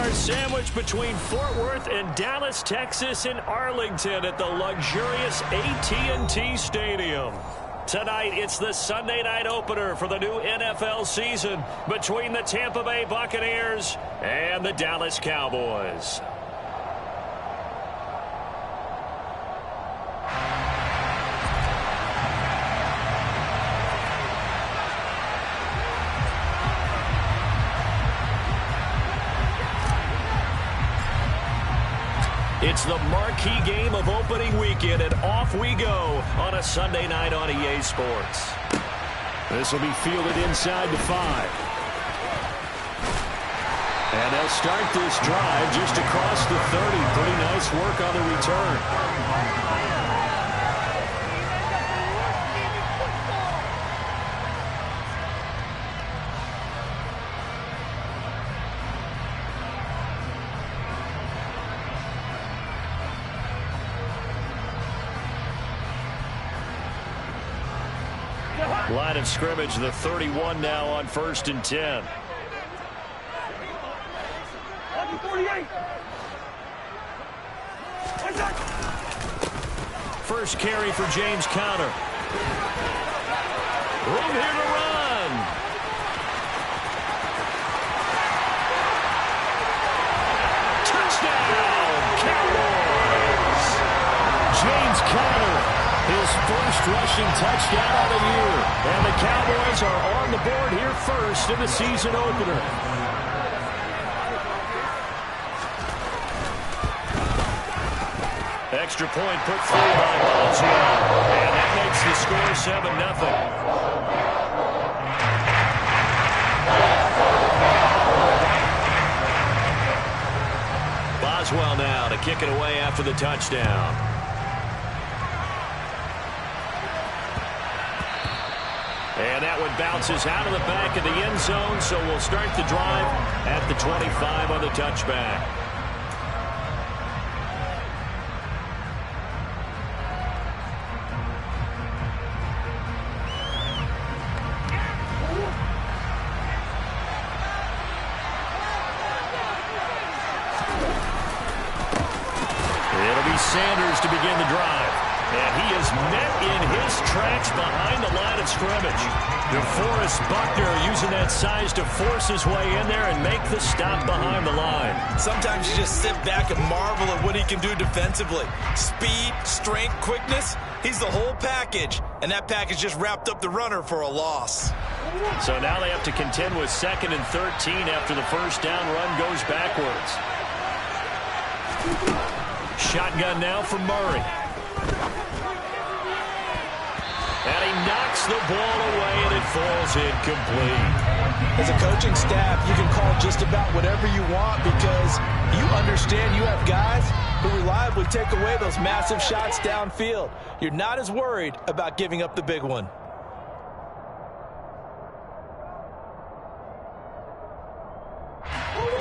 are sandwiched between Fort Worth and Dallas, Texas in Arlington at the luxurious AT&T Stadium. Tonight, it's the Sunday night opener for the new NFL season between the Tampa Bay Buccaneers and the Dallas Cowboys. It's the marquee game of opening weekend, and off we go on a Sunday night on EA Sports. This will be fielded inside the 5. And they'll start this drive just across the 30. Pretty nice work on the return. Line of scrimmage, the 31 now on 1st and 10. First carry for James Conner. Room here to run. Touchdown, Cowboys. James Conner. His first rushing touchdown of the year. And the Cowboys are on the board here first in the season opener. Extra point put through by Boswell. And that makes the score 7-0. Boswell now to kick it away after the touchdown. And that one bounces out of the back of the end zone, so we'll start the drive at the 25 on the touchback. It'll be Sanders to begin the drive. And he is met in his tracks behind the line of scrimmage. DeForest Buckner using that size to force his way in there and make the stop behind the line. Sometimes you just sit back and marvel at what he can do defensively. Speed, strength, quickness, he's the whole package. And that package just wrapped up the runner for a loss. So now they have to contend with 2nd and 13 after the first down run goes backwards. Shotgun now for Murray. And he knocks the ball away, and it falls incomplete. As a coaching staff, you can call just about whatever you want because you understand you have guys who reliably take away those massive shots downfield. You're not as worried about giving up the big one.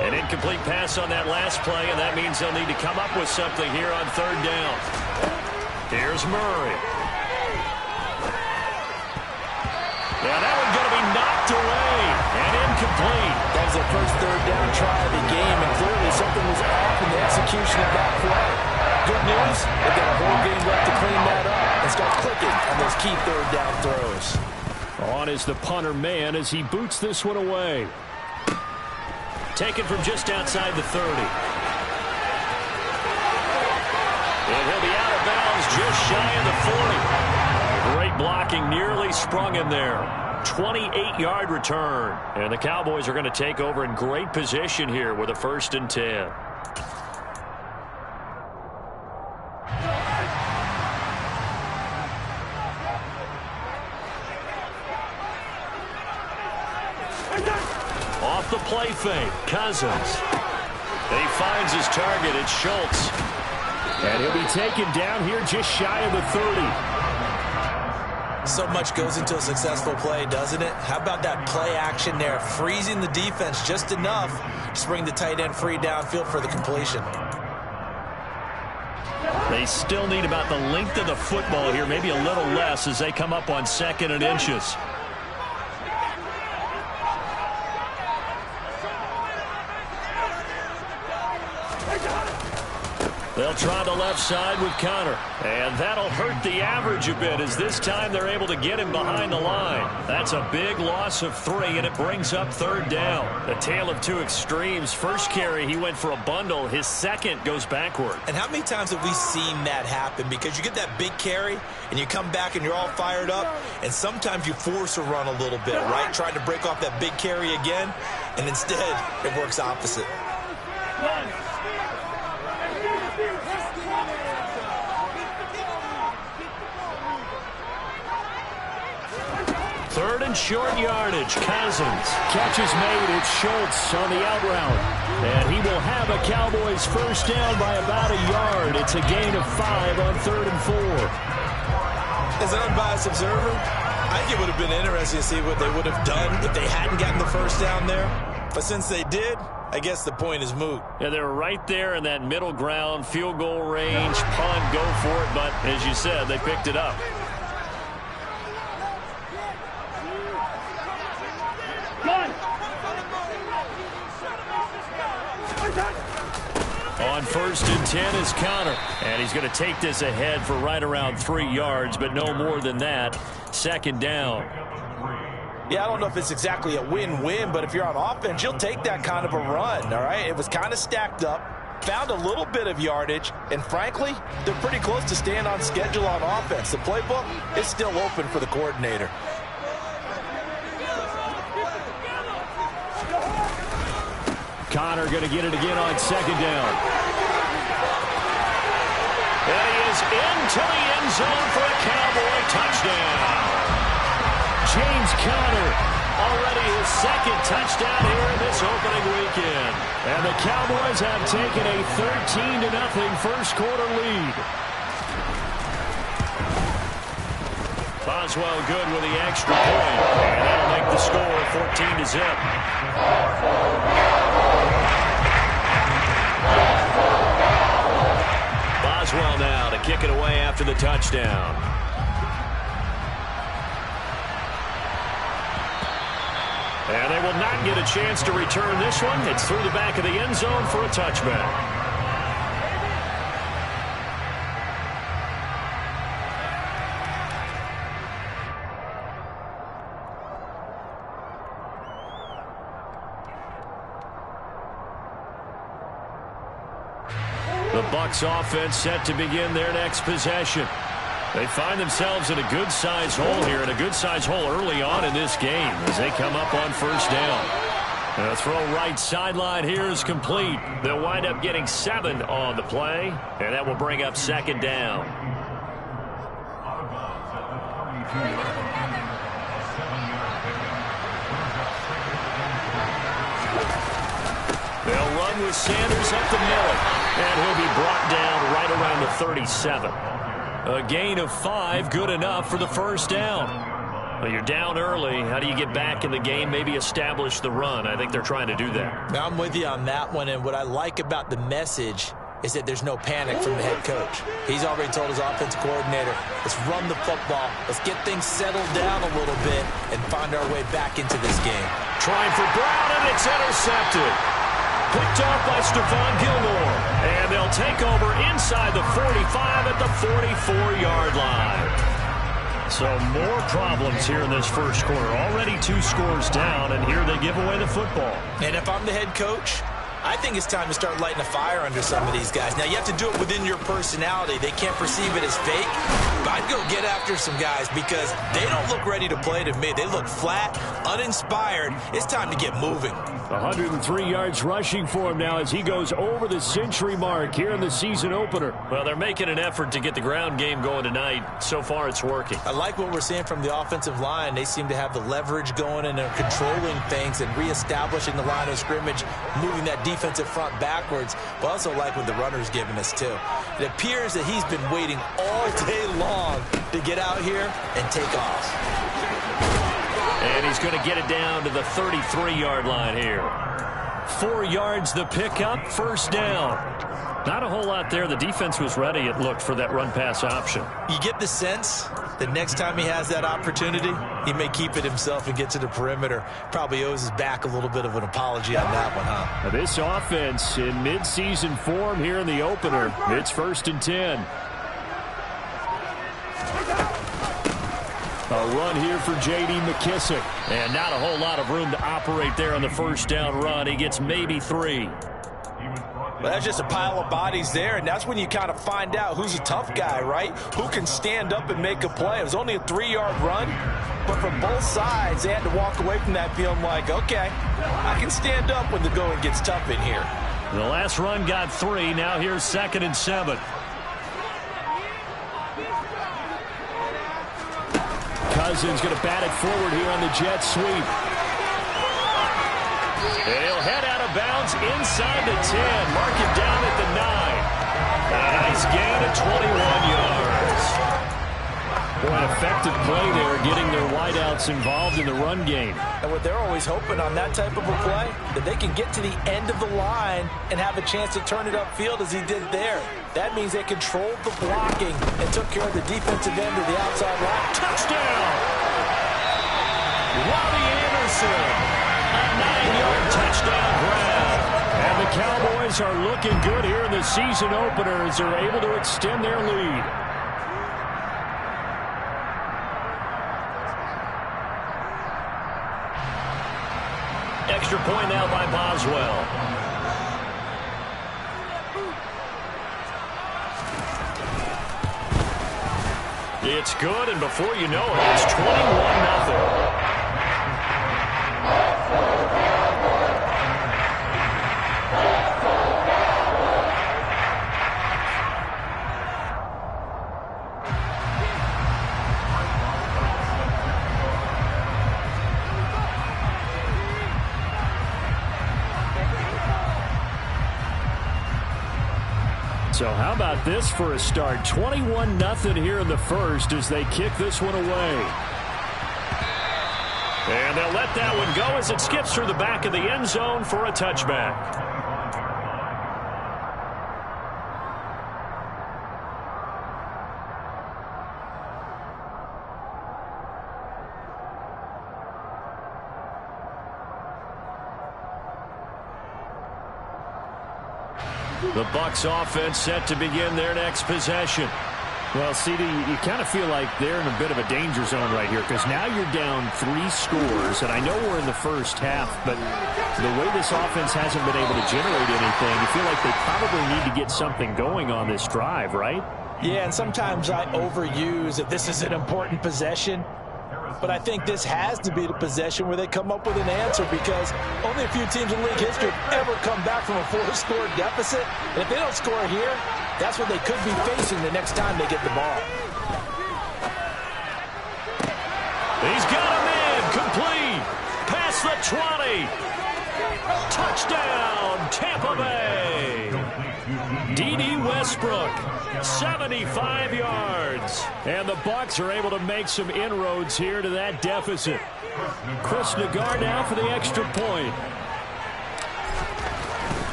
An incomplete pass on that last play, and that means they'll need to come up with something here on 3rd down. Here's Murray. Now that one's going to be knocked away and incomplete. That was their first 3rd down try of the game, and clearly something was off in the execution of that play. Good news, they've got a whole game left to clean that up and start clicking on those key 3rd down throws. On is the punter man as he boots this one away. Taken from just outside the 30. And he'll be out of bounds just shy of the 40. Great blocking, nearly sprung him there. 28-yard return. And the Cowboys are going to take over in great position here with a 1st and 10. Off the play fake, Cousins. He finds his target, it's Schultz. And he'll be taken down here just shy of the 30. So much goes into a successful play, doesn't it? How about that play action there, freezing the defense just enough to bring the tight end free downfield for the completion. They still need about the length of the football here, maybe a little less as they come up on 2nd and inches. They'll try the left side with Connor. And that'll hurt the average a bit as this time they're able to get him behind the line. That's a big loss of 3, and it brings up 3rd down. A tale of two extremes. First carry, he went for a bundle. His second goes backward. And how many times have we seen that happen? Because you get that big carry, and you come back and you're all fired up, and sometimes you force a run a little bit, right? Trying to break off that big carry again, and instead it works opposite. Third and short yardage. Cousins. Catch is made. It's Schultz on the out route. And he will have a Cowboys first down by about a yard. It's a gain of 5 on 3rd and 4. As an unbiased observer, I think it would have been interesting to see what they would have done if they hadn't gotten the first down there. But since they did, I guess the point is moot. Yeah, they were right there in that middle ground, field goal range, punt, go for it. But as you said, they picked it up. On 1st and 10 is Connor. And he's going to take this ahead for right around 3 yards, but no more than that. 2nd down. Yeah, I don't know if it's exactly a win-win, but if you're on offense, you'll take that kind of a run, all right? It was kind of stacked up, found a little bit of yardage, and frankly, they're pretty close to staying on schedule on offense. The playbook is still open for the coordinator. Connor going to get it again on 2nd down. And he is into the end zone for a Cowboy touchdown. James Conner, already his 2nd touchdown here in this opening weekend. And the Cowboys have taken a 13-0 first quarter lead. Boswell good with the extra point. And that'll make the score 14-0. Boswell now to kick it away after the touchdown. And they will not get a chance to return this one. It's through the back of the end zone for a touchback. The Bucs offense set to begin their next possession. They find themselves in a good-sized hole here, and a good-sized hole early on in this game as they come up on 1st down. And a throw right sideline here is complete. They'll wind up getting 7 on the play, and that will bring up 2nd down. They'll run with Sanders up the middle, and he'll be brought down right around the 37. A gain of 5, good enough for the first down. Well, you're down early. How do you get back in the game, maybe establish the run? I think they're trying to do that. Now, I'm with you on that one, and what I like about the message is that there's no panic from the head coach. He's already told his offensive coordinator, let's run the football, let's get things settled down a little bit, and find our way back into this game. Trying for Brown, and it's intercepted. Picked off by Stephon Gilmore. And they'll take over inside the 45 at the 44-yard line. So more problems here in this first quarter. Already 2 scores down, and here they give away the football. And if I'm the head coach, I think it's time to start lighting a fire under some of these guys. Now, you have to do it within your personality. They can't perceive it as fake. But I'd go get after some guys because they don't look ready to play to me. They look flat, uninspired. It's time to get moving. 103 yards rushing for him now as he goes over the century mark here in the season opener. Well, they're making an effort to get the ground game going tonight. So far, it's working. I like what we're seeing from the offensive line. They seem to have the leverage going and they're controlling things and reestablishing the line of scrimmage, moving that defensive front backwards. But I also like what the runner's giving us, too. It appears that he's been waiting all day long to get out here and take off. And he's going to get it down to the 33-yard line here. 4 yards the pickup, first down. Not a whole lot there. The defense was ready, it looked, for that run-pass option. You get the sense The next time he has that opportunity, he may keep it himself and get to the perimeter. Probably owes his back a little bit of an apology on that one, huh? Now this offense in midseason form here in the opener. It's 1st and 10. A run here for J.D. McKissick. And not a whole lot of room to operate there on the first down run. He gets maybe 3. Well, that's just a pile of bodies there, and that's when you kind of find out who's a tough guy, right? Who can stand up and make a play. It was only a 3-yard run, but from both sides, they had to walk away from that feeling like, okay, I can stand up when the going gets tough in here. The last run got 3. Now here's 2nd and 7. Cousins going to bat it forward here on the jet sweep. And he'll head out of bounds inside the 10. Mark him down at the 9. A nice gain of 21 yards. Boy, an effective play there, getting their wideouts involved in the run game. And what they're always hoping on that type of a play, that they can get to the end of the line and have a chance to turn it upfield as he did there. That means they controlled the blocking and took care of the defensive end of the outside line. Touchdown! Robbie Anderson. A 9-yard touchdown grab. And the Cowboys are looking good here in the season opener as they're able to extend their lead. Extra point now by Boswell. It's good, and before you know it, it's 21-0. So how about this for a start? 21-0 here in the first as they kick this one away. And they'll let that one go as it skips through the back of the end zone for a touchback. The Bucs offense set to begin their next possession. Well, CD, you kind of feel like they're in a bit of a danger zone right here because now you're down 3 scores, and I know we're in the first half, but the way this offense hasn't been able to generate anything, you feel like they probably need to get something going on this drive, right? Yeah, and sometimes I overuse that this is an important possession. But I think this has to be the possession where they come up with an answer because only a few teams in league history have ever come back from a 4-score deficit. And if they don't score here, that's what they could be facing the next time they get the ball. He's got him in. Complete. Past the 20. Touchdown, Tampa Bay. D.D. Westbrook. 75 yards. And the Bucs are able to make some inroads here to that deficit. Chris Nagar now for the extra point.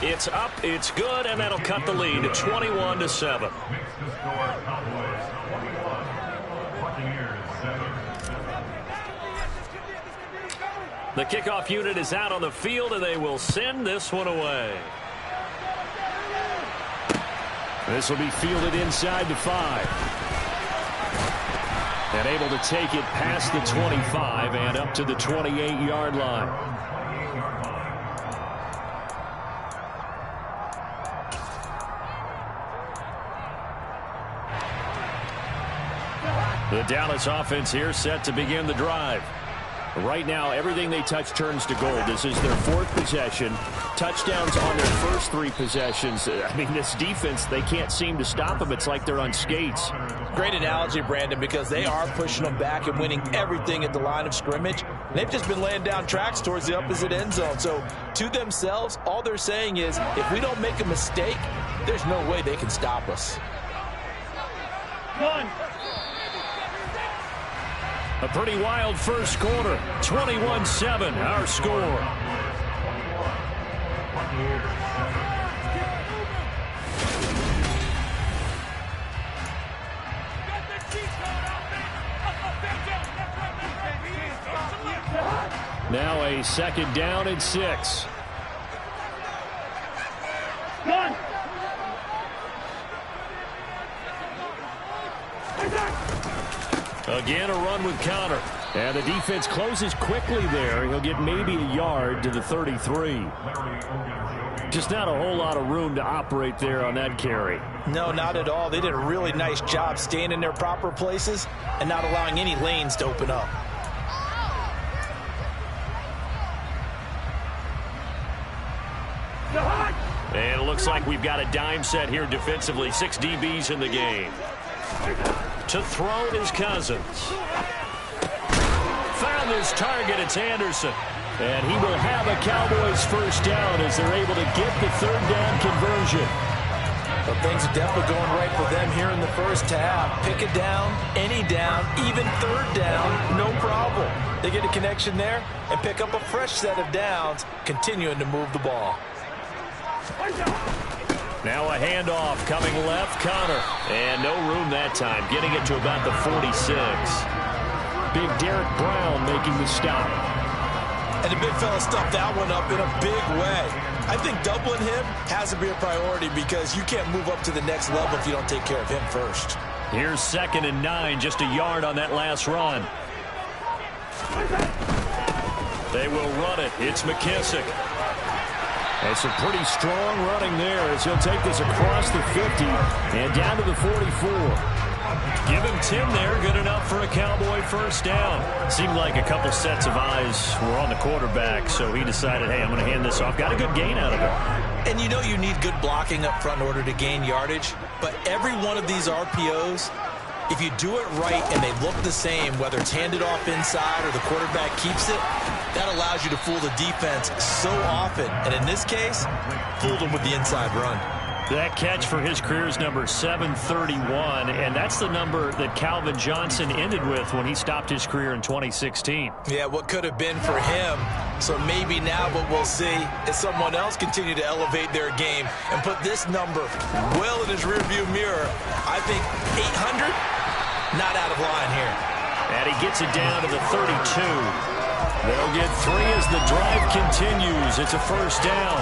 It's up, it's good, and that'll cut the lead to 21-7. The kickoff unit is out on the field, and they will send this one away. This will be fielded inside the 5. And able to take it past the 25 and up to the 28-yard line. The Dallas offense here set to begin the drive. Right now, everything they touch turns to gold. This is their 4th possession. Touchdowns on their first 3 possessions. I mean, this defense, they can't seem to stop them. It's like they're on skates. Great analogy, Brandon, because they are pushing them back and winning everything at the line of scrimmage. They've just been laying down tracks towards the opposite end zone. So, to themselves, all they're saying is, if we don't make a mistake, there's no way they can stop us. A pretty wild first quarter. 21-7, our score. Now a 2nd down and 6. Again, a run with Connor. And the defense closes quickly there. He'll get maybe a yard to the 33. Just not a whole lot of room to operate there on that carry. No, not at all. They did a really nice job staying in their proper places and not allowing any lanes to open up. And it looks like we've got a dime set here defensively. 6 DBs in the game. To throw is Cousins. Found his target. It's Anderson. And he will have a Cowboys first down as they're able to get the 3rd down conversion. Well, things are definitely going right for them here in the first half. Pick a down, any down, even 3rd down, no problem. They get a connection there and pick up a fresh set of downs, continuing to move the ball. Now a handoff coming left, Connor. And no room that time, getting it to about the 46. Big Derek Brown making the stop. And the big fella stuffed that one up in a big way. I think doubling him has to be a priority because you can't move up to the next level if you don't take care of him first. Here's 2nd and 9, just a yard on that last run. They will run it. It's McKissick. And some pretty strong running there as he'll take this across the 50 and down to the 44. Give him 10 there, good enough for a Cowboy first down. Seemed like a couple sets of eyes were on the quarterback, so he decided, hey, I'm going to hand this off. Got a good gain out of it. And you know you need good blocking up front in order to gain yardage, but every one of these RPOs, if you do it right and they look the same, whether it's handed off inside or the quarterback keeps it, that allows you to fool the defense so often. And in this case, fooled them with the inside run. That catch for his career is number 731, and that's the number that Calvin Johnson ended with when he stopped his career in 2016. Yeah, what could have been for him. So maybe now what we'll see is someone else continue to elevate their game and put this number well in his rearview mirror. I think 800, not out of line here. And he gets it down to the 32. They'll get 3 as the drive continues. It's a first down.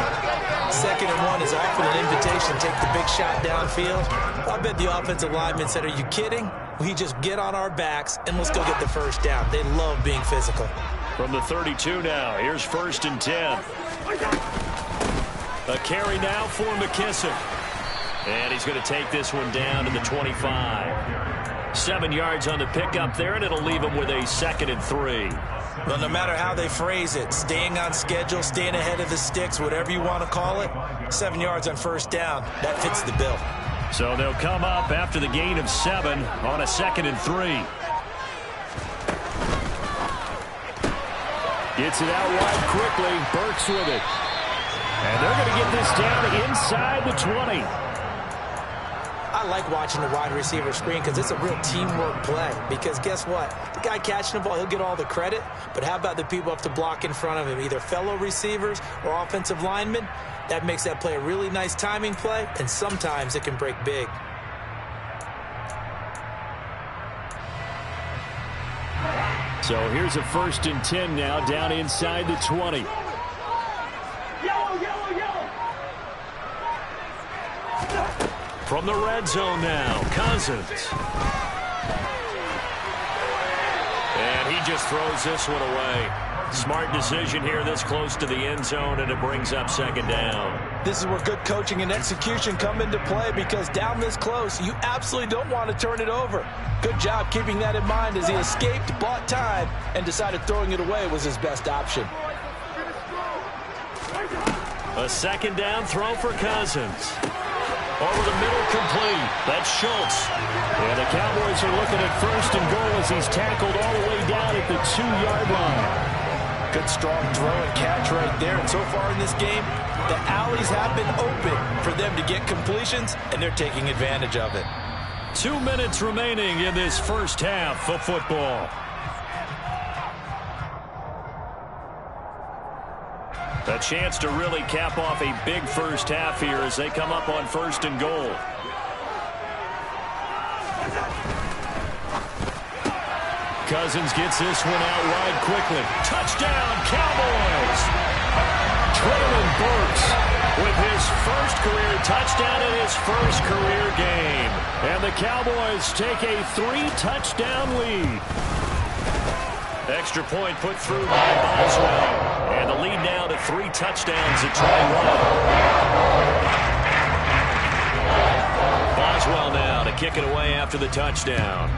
2nd and 1 is often an invitation to take the big shot downfield. I bet the offensive lineman said, are you kidding? We just get on our backs and let's go get the first down. They love being physical. From the 32 now, here's 1st and 10. A carry now for McKissick. And he's going to take this one down to the 25. 7 yards on the pickup there, and it'll leave him with a 2nd and 3. Well, no matter how they phrase it, staying on schedule, staying ahead of the sticks, whatever you want to call it, 7 yards on first down, that fits the bill. So they'll come up after the gain of 7 on a 2nd and 3. Gets it out wide quickly. Burks with it. And they're going to get this down inside the 20. I like watching the wide receiver screen because it's a real teamwork play. Because guess what? The guy catching the ball, he'll get all the credit. But how about the people up to block in front of him, either fellow receivers or offensive linemen? That makes that play a really nice timing play, and sometimes it can break big. So here's a 1st and 10 now, down inside the 20. From the red zone now, Cousins. And he just throws this one away. Smart decision here this close to the end zone, and it brings up 2nd down. This is where good coaching and execution come into play because down this close, you absolutely don't want to turn it over. Good job keeping that in mind as he escaped, bought time, and decided throwing it away was his best option. A 2nd down throw for Cousins. Over the middle, complete. That's Schultz. And the Cowboys are looking at 1st and goal as he's tackled all the way down at the 2-yard line. Good strong throw and catch right there. And so far in this game, the alleys have been open for them to get completions, and they're taking advantage of it. 2 minutes remaining in this first half of football. A chance to really cap off a big first half here as they come up on 1st and goal. Cousins gets this one out wide quickly. Touchdown, Cowboys! Traylon Burks with his first career touchdown in his first career game. And the Cowboys take a 3-touchdown lead. Extra point put through by Boswell. And the lead now to 3 touchdowns at 21. Boswell now to kick it away after the touchdown.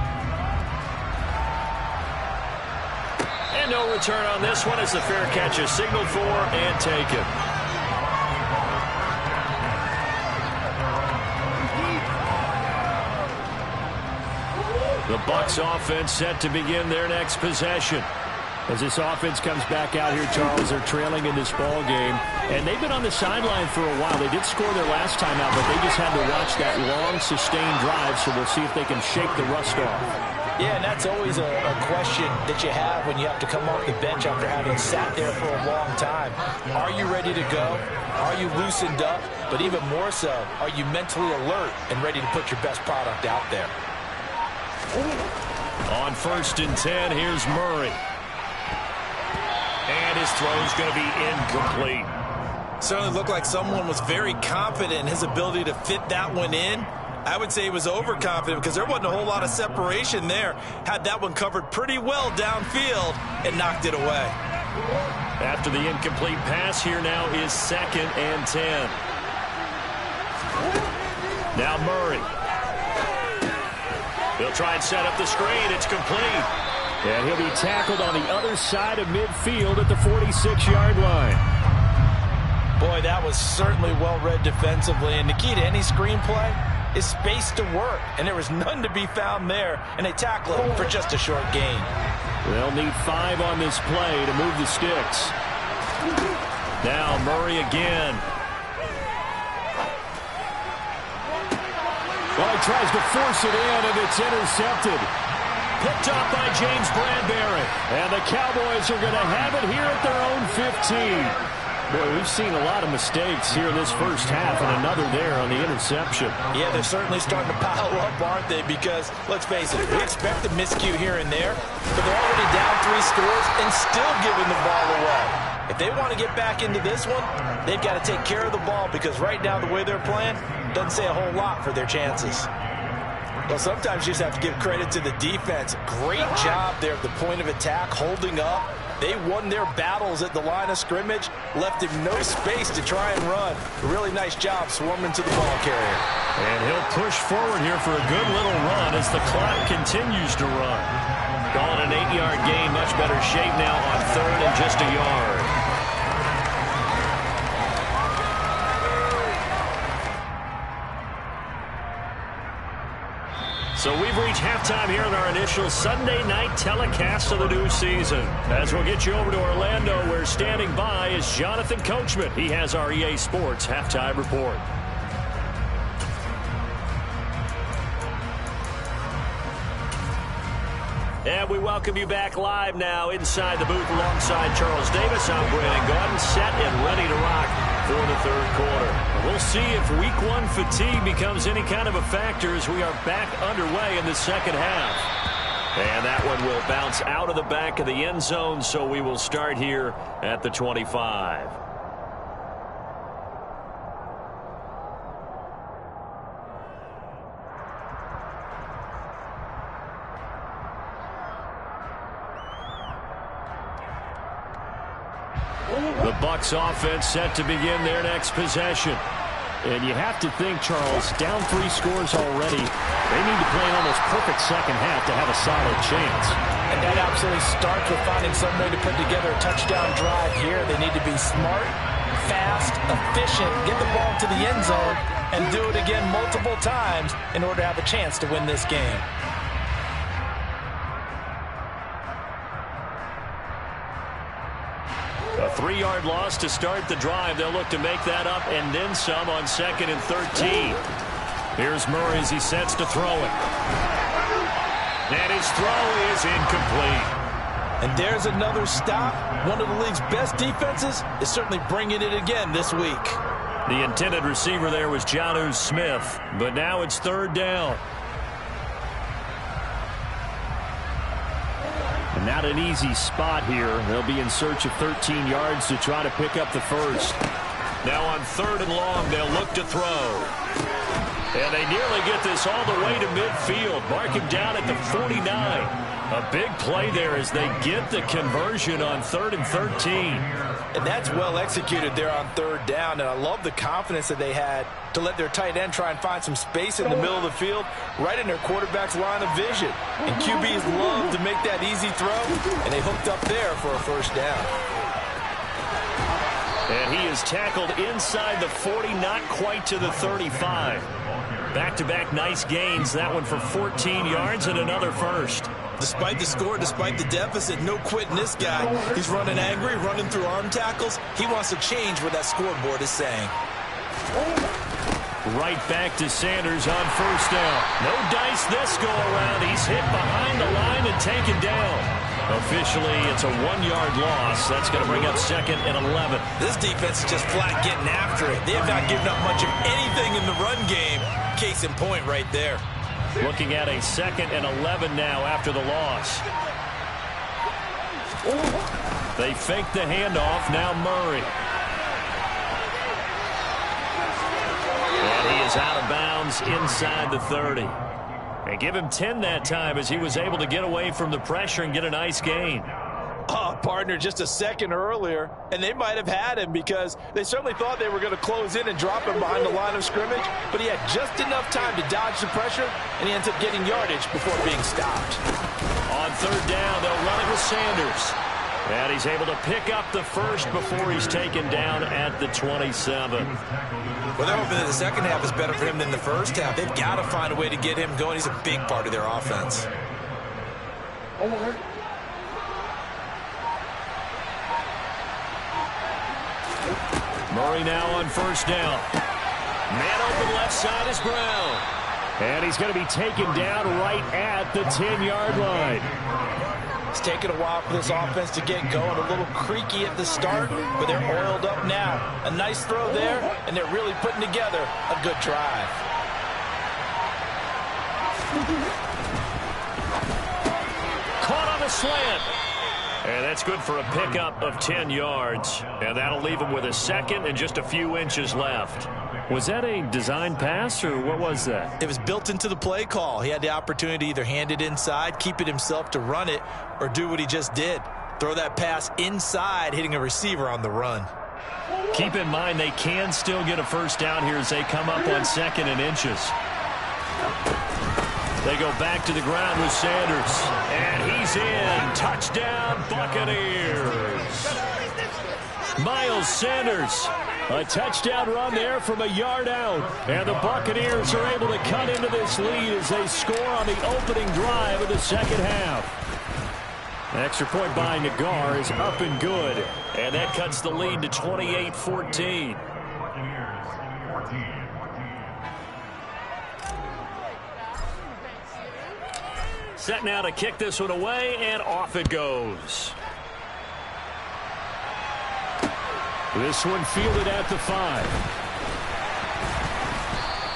And no return on this one as the fair catch is signaled for and taken. The Bucs offense set to begin their next possession. As this offense comes back out here, Charles, they're trailing in this ball game. And they've been on the sideline for a while. They did score their last time out, but they just had to watch that long, sustained drive, so we'll see if they can shake the rust off. Yeah, and that's always a question that you have when you have to come off the bench after having sat there for a long time. Are you ready to go? Are you loosened up? But even more so, are you mentally alert and ready to put your best product out there? On 1st and 10, here's Murray. And his throw's going to be incomplete. Certainly looked like someone was very confident in his ability to fit that one in. I would say he was overconfident because there wasn't a whole lot of separation there. Had that one covered pretty well downfield and knocked it away. After the incomplete pass, here now is 2nd and 10. Now Murray. He'll try and set up the screen. It's complete. And he'll be tackled on the other side of midfield at the 46-yard line. Boy, that was certainly well-read defensively. And the key to any screenplay is space to work. And there was none to be found there. And they tackle him for just a short gain. They'll need 5 on this play to move the sticks. Now Murray again. Well, he tries to force it in, and it's intercepted. Picked up by James Bradbury. And the Cowboys are going to have it here at their own 15. Boy, we've seen a lot of mistakes here in this first half, and another there on the interception. Yeah, they're certainly starting to pile up, aren't they? Because, let's face it, we expect a miscue here and there, but they're already down 3 scores and still giving the ball away. If they want to get back into this one, they've got to take care of the ball, because right now the way they're playing doesn't say a whole lot for their chances. Well, sometimes you just have to give credit to the defense. Great job there at the point of attack, holding up. They won their battles at the line of scrimmage, left him no space to try and run. A really nice job swarming to the ball carrier. And he'll push forward here for a good little run as the clock continues to run. Calling an 8-yard gain, much better shape now on 3rd and just a yard. So we've reached halftime here in our initial Sunday night telecast of the new season. As we'll get you over to Orlando, where standing by is Jonathan Coachman. He has our EA Sports halftime report. And we welcome you back live now inside the booth alongside Charles Davis. I'm Brandon Gordon, set and ready to rock for the 3rd quarter. And we'll see if week 1 fatigue becomes any kind of a factor as we are back underway in the 2nd half. And that one will bounce out of the back of the end zone, so we will start here at the 25. The Bucs offense set to begin their next possession. And you have to think, Charles, down 3 scores already. They need to play an almost perfect second half to have a solid chance. And that absolutely starts with finding some way to put together a touchdown drive here. They need to be smart, fast, efficient, get the ball to the end zone, and do it again multiple times in order to have a chance to win this game. A 3-yard loss to start the drive. They'll look to make that up and then some on 2nd and 13. Here's Murray as he sets to throw it. And his throw is incomplete. And there's another stop. One of the league's best defenses is certainly bringing it again this week. The intended receiver there was Jonnu Smith, but now it's 3rd down. Not an easy spot here. They'll be in search of 13 yards to try to pick up the first. Now on 3rd and long, they'll look to throw. And they nearly get this all the way to midfield. Mark him down at the 49. A big play there as they get the conversion on 3rd and 13. And that's well executed there on 3rd down. And I love the confidence that they had to let their tight end try and find some space in the middle of the field, right in their quarterback's line of vision. And QBs love to make that easy throw, and they hooked up there for a first down. And he is tackled inside the 40, not quite to the 35. Back-to-back nice gains. That one for 14 yards and another first. Despite the score, despite the deficit, no quitting this guy. He's running angry, running through arm tackles. He wants to change what that scoreboard is saying. Right back to Sanders on first down. No dice this go-around. He's hit behind the line and taken down. Officially, it's a 1-yard loss. That's going to bring up 2nd and 11. This defense is just flat getting after it. They have not given up much of anything in the run game. Case in point right there. Looking at a 2nd and 11 now after the loss. They fake the handoff. Now Murray. And he is out of bounds inside the 30. And give him 10 that time as he was able to get away from the pressure and get a nice gain. Oh, partner, just a second earlier, and they might have had him because they certainly thought they were going to close in and drop him behind the line of scrimmage, but he had just enough time to dodge the pressure, and he ends up getting yardage before being stopped. On 3rd down, they'll run it with Sanders. And he's able to pick up the first before he's taken down at the 27. Well, they're hoping that the second half is better for him than the first half. They've got to find a way to get him going. He's a big part of their offense. Murray now on first down. Man open left side is Brown. And he's going to be taken down right at the 10-yard line. It's taken a while for this offense to get going. A little creaky at the start, but they're oiled up now. A nice throw there, and they're really putting together a good drive. Caught on the slant. And that's good for a pickup of 10 yards. And that'll leave him with a 2nd and just a few inches left. Was that a design pass, or what was that? It was built into the play call. He had the opportunity to either hand it inside, keep it himself to run it, or do what he just did. Throw that pass inside, hitting a receiver on the run. Keep in mind they can still get a first down here as they come up on 2nd and inches. They go back to the ground with Sanders. And he's in. Touchdown, Buccaneers. Miles Sanders. A touchdown run there from a yard out. And the Buccaneers are able to cut into this lead as they score on the opening drive of the second half. An extra point by Nagar is up and good. And that cuts the lead to 28-14. Set now to kick this one away, and off it goes. This one fielded at the 5.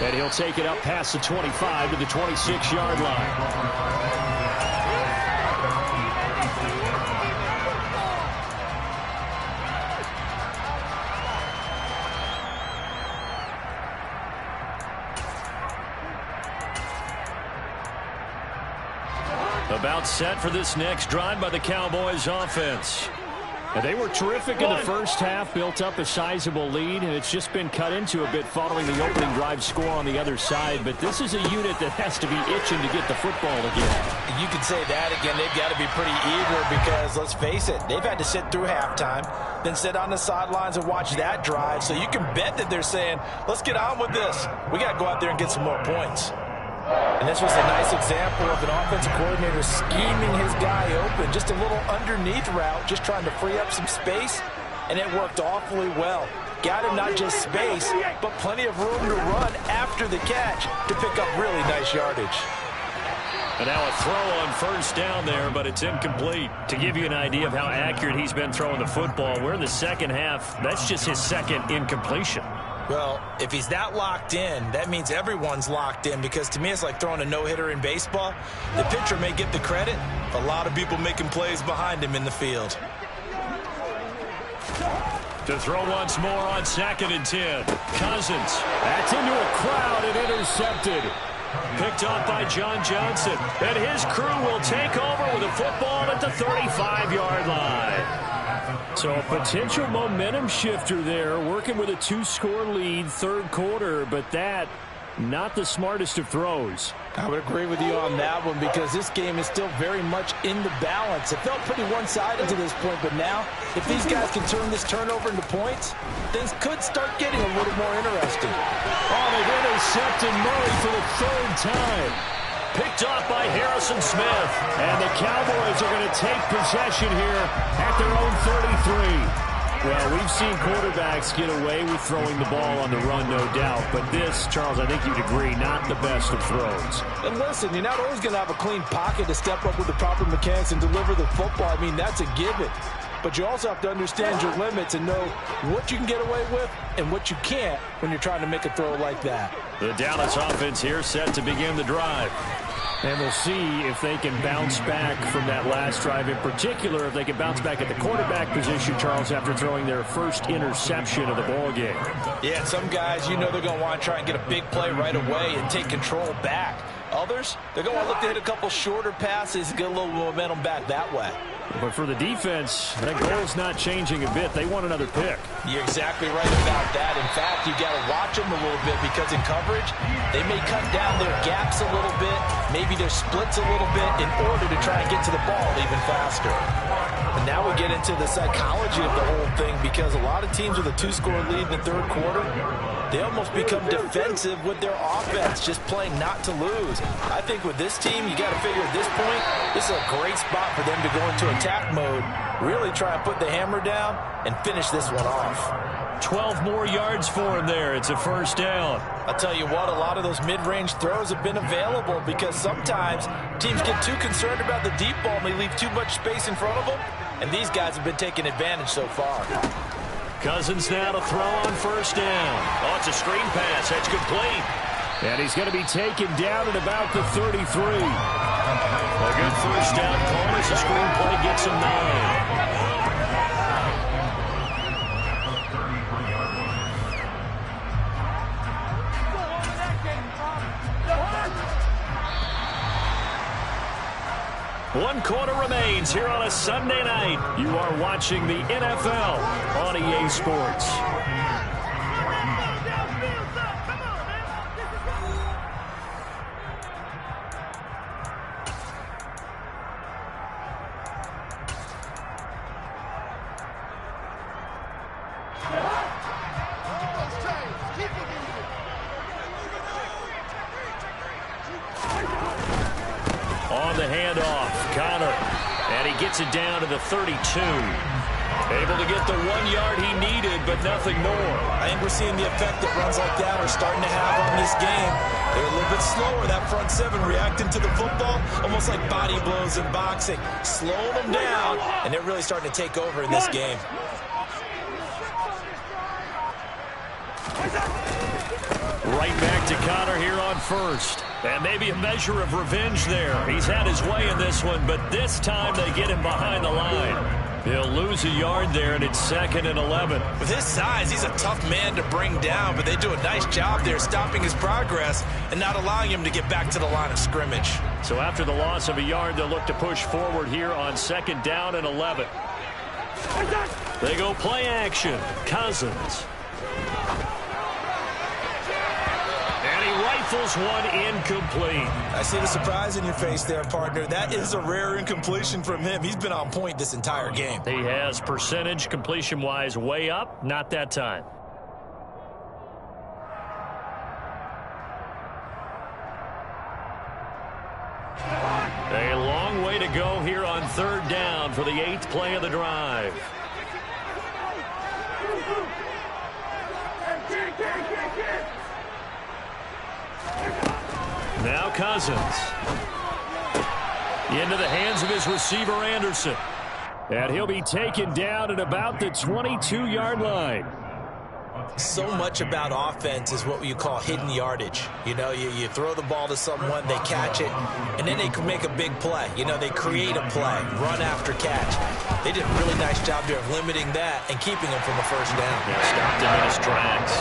And he'll take it up past the 25 to the 26-yard line. About set for this next drive by the Cowboys offense. And they were terrific in the first half, built up a sizable lead, and it's just been cut into a bit following the opening drive score on the other side. But this is a unit that has to be itching to get the football again. You could say that again. They've got to be pretty eager because, let's face it, they've had to sit through halftime, then sit on the sidelines and watch that drive. So you can bet that they're saying, let's get on with this. We got to go out there and get some more points. And this was a nice example of an offensive coordinator scheming his guy open. Just a little underneath route, just trying to free up some space, and it worked awfully well. Got him not just space, but plenty of room to run after the catch to pick up really nice yardage. And now a throw on first down there, but it's incomplete. To give you an idea of how accurate he's been throwing the football, we're in the second half. That's just his second incompletion. Well, if he's that locked in, that means everyone's locked in, because to me it's like throwing a no-hitter in baseball. The pitcher may get the credit, but a lot of people making plays behind him in the field. To throw once more on 2nd and 10. Cousins. That's into a crowd and intercepted. Picked up by John Johnson. And his crew will take over with a football at the 35-yard line. So a potential momentum shifter there, working with a 2-score lead, 3rd quarter, but that not the smartest of throws. I would agree with you on that one, because this game is still very much in the balance. It felt pretty one-sided to this point, but now if these guys can turn this turnover into points, things could start getting a little more interesting. Oh, they've intercepted Murray for the 3rd time. Picked off by Harrison Smith. And the Cowboys are going to take possession here at their own 33. Well, we've seen quarterbacks get away with throwing the ball on the run, no doubt. But this, Charles, I think you'd agree, not the best of throws. And listen, you're not always going to have a clean pocket to step up with the proper mechanics and deliver the football. I mean, that's a given. But you also have to understand your limits and know what you can get away with and what you can't when you're trying to make a throw like that. The Dallas offense here set to begin the drive. And we'll see if they can bounce back from that last drive, in particular if they can bounce back at the quarterback position, Charles, after throwing their first interception of the ball game. Yeah, some guys, you know, they're going to want to try and get a big play right away and take control back. Others, they're going to look to hit a couple shorter passes and get a little momentum back that way. But for the defense, that goal's not changing a bit. They want another pick. You're exactly right about that. In fact, you got to watch them a little bit, because in coverage, they may cut down their gaps a little bit, maybe their splits a little bit, in order to try and get to the ball even faster. And now we get into the psychology of the whole thing, because a lot of teams with a 2-score lead in the 3rd quarter, they almost become defensive with their offense, just playing not to lose. I think with this team, you got to figure at this point, this is a great spot for them to go into attack mode, really try and put the hammer down and finish this one off. 12 more yards for him there. It's a 1st down. I'll tell you what, a lot of those mid-range throws have been available, because sometimes teams get too concerned about the deep ball and they leave too much space in front of them, and these guys have been taking advantage so far. Cousins now to throw on 1st down. Oh, it's a screen pass. That's complete. And he's going to be taken down at about the 33. A good 1st down call as the screen play gets him 9. One quarter remains here on a Sunday night. You are watching the NFL on EA Sports. On the handoff, Connor, and he gets it down to the 32. Able to get the 1 yard he needed, but nothing more. I think we're seeing the effect that runs like that are starting to have on this game. They're a little bit slower, that front 7, reacting to the football, almost like body blows in boxing, slowing them down, and they're really starting to take over in this game. Right back to Connor here on 1st. And maybe a measure of revenge there. He's had his way in this one, but this time they get him behind the line. He'll lose a yard there, and it's 2nd and 11. With his size, he's a tough man to bring down, but they do a nice job there stopping his progress and not allowing him to get back to the line of scrimmage. So after the loss of a yard, they'll look to push forward here on 2nd down and 11. They go play action. Cousins. Rifles one incomplete. I see the surprise in your face there, partner. That is a rare incompletion from him. He's been on point this entire game. He has percentage completion-wise way up. Not that time. A long way to go here on 3rd down for the 8th play of the drive. Now Cousins. Into the hands of his receiver, Anderson. And he'll be taken down at about the 22-yard line. So much about offense is what you call hidden yardage. You know, you throw the ball to someone, they catch it, and then they can make a big play. You know, they create a play, run after catch. They did a really nice job there of limiting that and keeping them from a first down. Yeah, stopped him in his tracks.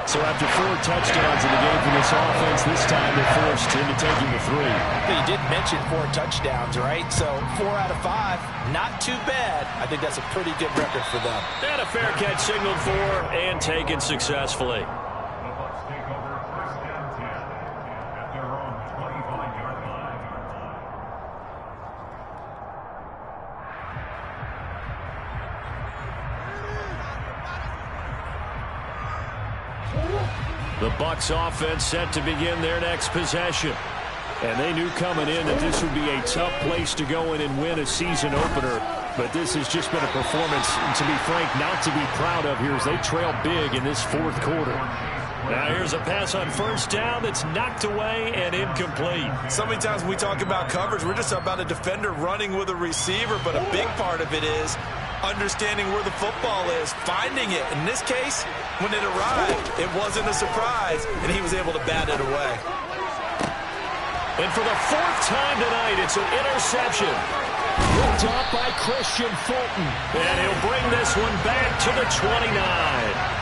So after 4 touchdowns in the game for this offense, this time they're forced into taking the 3. But you did mention 4 touchdowns, right? So 4 out of 5, not too bad. I think that's a pretty good record for them. And a fair catch signaled for and taken successfully. The Bucs offense set to begin their next possession. And they knew coming in that this would be a tough place to go in and win a season opener. But this has just been a performance, to be frank, not to be proud of here as they trail big in this 4th quarter. Now here's a pass on first down that's knocked away and incomplete. So many times when we talk about coverage, we're just about a defender running with a receiver, but a big part of it is understanding where the football is, finding it. In this case, when it arrived, it wasn't a surprise, and he was able to bat it away. And for the 4th time tonight, it's an interception. Picked up by Christian Fulton. And he'll bring this one back to the 29.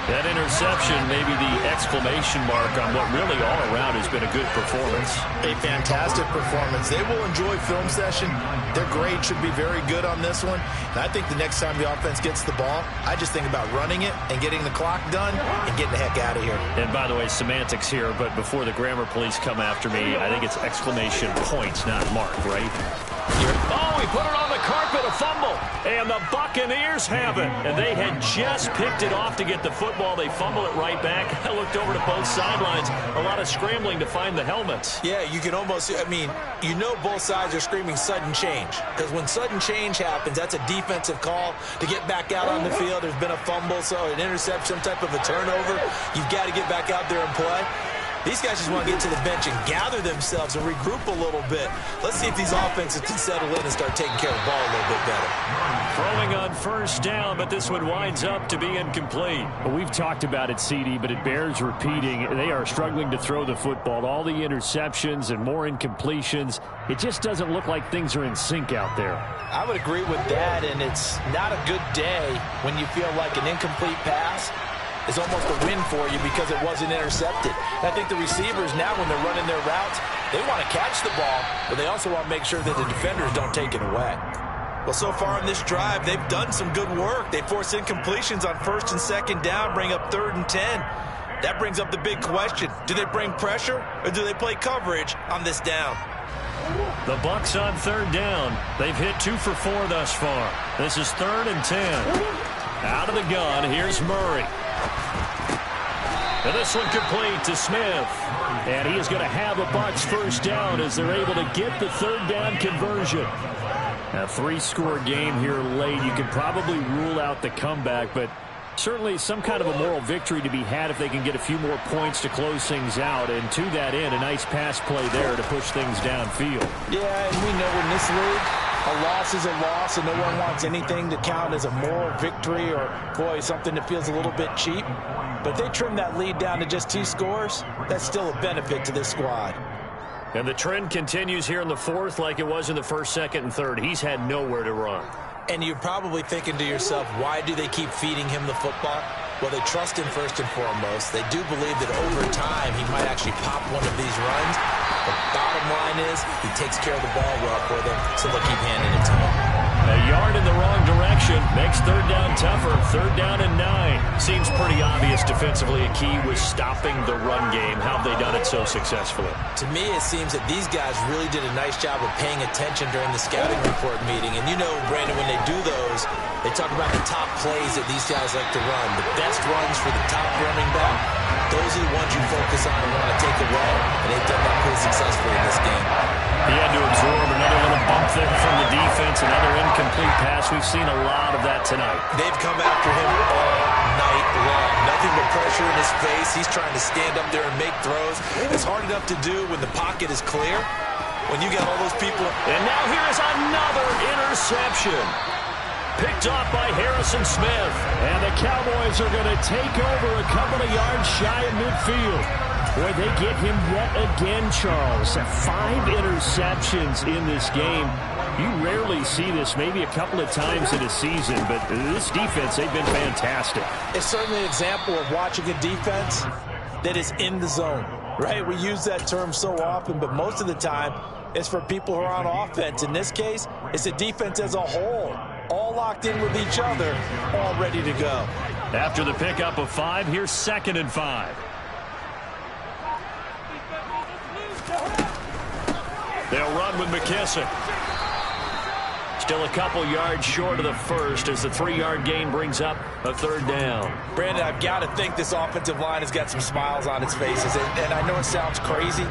That interception may be the exclamation mark on what really all around has been a good performance. A fantastic performance. They will enjoy film session. Their grade should be very good on this one. And I think the next time the offense gets the ball, I just think about running it and getting the clock done and getting the heck out of here. And by the way, semantics here, but before the grammar police come after me, I think it's exclamation points, not mark, right? Oh, he put it on the carpet, a fumble. And the Buccaneers have it. And they had just picked it off to get the football. They fumble it right back. I looked over to both sidelines. A lot of scrambling to find the helmets. Yeah, you can almost, I mean, you know both sides are screaming sudden change. Because when sudden change happens, that's a defensive call to get back out on the field. There's been a fumble, so an interception, some type of a turnover. You've got to get back out there and play. These guys just want to get to the bench and gather themselves and regroup a little bit. Let's see if these offenses can settle in and start taking care of the ball a little bit better. Throwing on first down, but this one winds up to be incomplete. Well, we've talked about it, CD, but it bears repeating. They are struggling to throw the football. All the interceptions and more incompletions. It just doesn't look like things are in sync out there. I would agree with that, and it's not a good day when you feel like an incomplete pass is almost a win for you because it wasn't intercepted. And I think the receivers now, when they're running their routes, they want to catch the ball, but they also want to make sure that the defenders don't take it away. Well, so far in this drive, they've done some good work. They force incompletions on first and second down, bring up 3rd and 10. That brings up the big question. Do they bring pressure or do they play coverage on this down? The Bucs on 3rd down. They've hit 2 for 4 thus far. This is 3rd and 10. Out of the gun, here's Murray. And this one complete to Smith. And he is going to have a Bucs first down as they're able to get the 3rd down conversion. A 3-score game here late. You could probably rule out the comeback, but certainly some kind of a moral victory to be had if they can get a few more points to close things out. And to that end, a nice pass play there to push things downfield. Yeah, and we know in this league, a loss is a loss, and no one wants anything to count as a moral victory or, boy, something that feels a little bit cheap. But if they trim that lead down to just 2 scores, that's still a benefit to this squad. And the trend continues here in the 4th like it was in the 1st, 2nd, and 3rd. He's had nowhere to run. And you're probably thinking to yourself, why do they keep feeding him the football? Well, they trust him first and foremost. They do believe that over time he might actually pop one of these runs. The bottom line is he takes care of the ball well for them, so they'll keep handing it to him. A yard in the wrong direction makes 3rd down tougher. 3rd down and 9. Seems pretty obvious defensively a key was stopping the run game. How have they done it so successfully? To me, it seems that these guys really did a nice job of paying attention during the scouting report meeting. And you know, Brandon, when they do those, they talk about the top plays that these guys like to run. The best runs for the top running back, those are the ones you focus on and want to take away. And they've done that pretty successfully in this game. He had to absorb another little bump there from the defense, another incomplete pass. We've seen a lot of that tonight. They've come after him all night long. Nothing but pressure in his face. He's trying to stand up there and make throws. It's hard enough to do when the pocket is clear. When you got all those people. And now here is another interception. Picked off by Harrison Smith. And the Cowboys are going to take over a couple of yards shy of midfield. Boy, they get him yet again, Charles. 5 interceptions in this game. You rarely see this, maybe a couple of times in a season, but this defense, they've been fantastic. It's certainly an example of watching a defense that is in the zone, right? We use that term so often, but most of the time, it's for people who are on offense. In this case, it's a defense as a whole, all locked in with each other, all ready to go. After the pickup of 5, here's 2nd and 5. They'll run with McKissick. Still a couple yards short of the first as the 3-yard gain brings up a 3rd down. Brandon, I've got to think this offensive line has got some smiles on its faces. And I know it sounds crazy,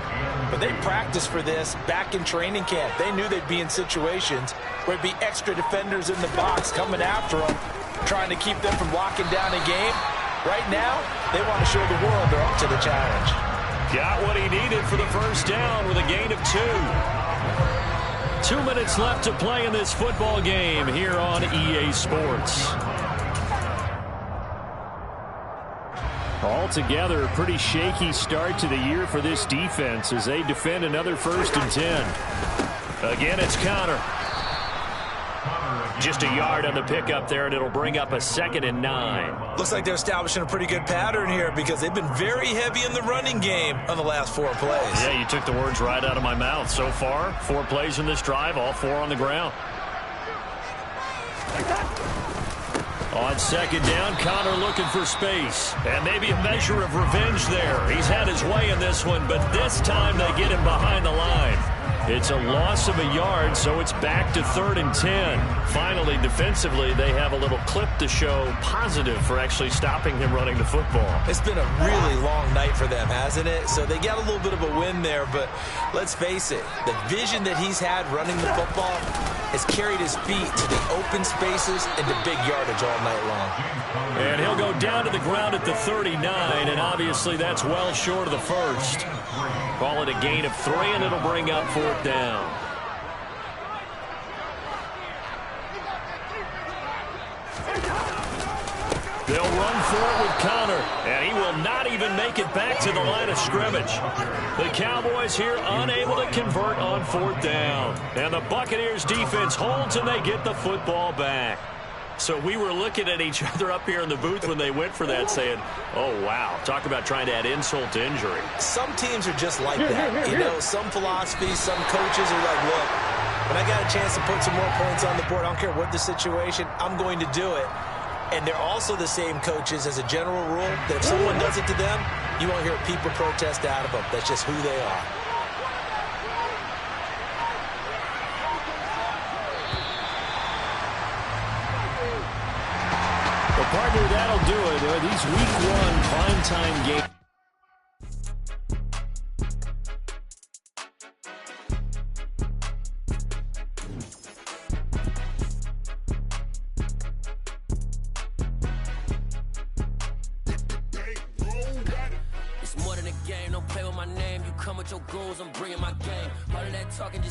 but they practiced for this back in training camp. They knew they'd be in situations where there'd be extra defenders in the box coming after them, trying to keep them from locking down a game. Right now, they want to show the world they're up to the challenge. Got what he needed for the 1st down with a gain of 2. 2 minutes left to play in this football game here on EA Sports. Altogether, a pretty shaky start to the year for this defense as they defend another 1st and 10. Again, it's Connor. Just a yard on the pickup there, and it'll bring up a 2nd and 9. Looks like they're establishing a pretty good pattern here because they've been very heavy in the running game on the last 4 plays. Yeah, you took the words right out of my mouth. So far, 4 plays in this drive, all 4 on the ground. On 2nd down, Connor looking for space. And maybe a measure of revenge there. He's had his way in this one, but this time they get him behind the line. It's a loss of a yard, so it's back to 3rd and 10. Finally, defensively, they have a little clip to show positive for actually stopping him running the football. It's been a really long night for them, hasn't it? So they got a little bit of a win there, but let's face it, the vision that he's had running the football has carried his feet to the open spaces and to big yardage all night long. And he'll go down to the ground at the 39, and obviously that's well short of the 1st. Call it a gain of 3, and it'll bring up 4th down. They'll run for it with Connor, and he will not even make it back to the line of scrimmage. The Cowboys here unable to convert on 4th down. And the Buccaneers defense holds, and they get the football back. So we were looking at each other up here in the booth when they went for that saying, oh, wow, talk about trying to add insult to injury. Some teams are just like that. You know, some philosophies, some coaches are like, look, when I got a chance to put some more points on the board, I don't care what the situation, I'm going to do it. And they're also the same coaches as a general rule that if someone does it to them, you won't hear people protest out of them. That's just who they are. Well, partner, that'll do it. These week 1 primetime games. It's more than a game. Don't play with my name. You come with your goons, I'm bringing my game. All of that talking just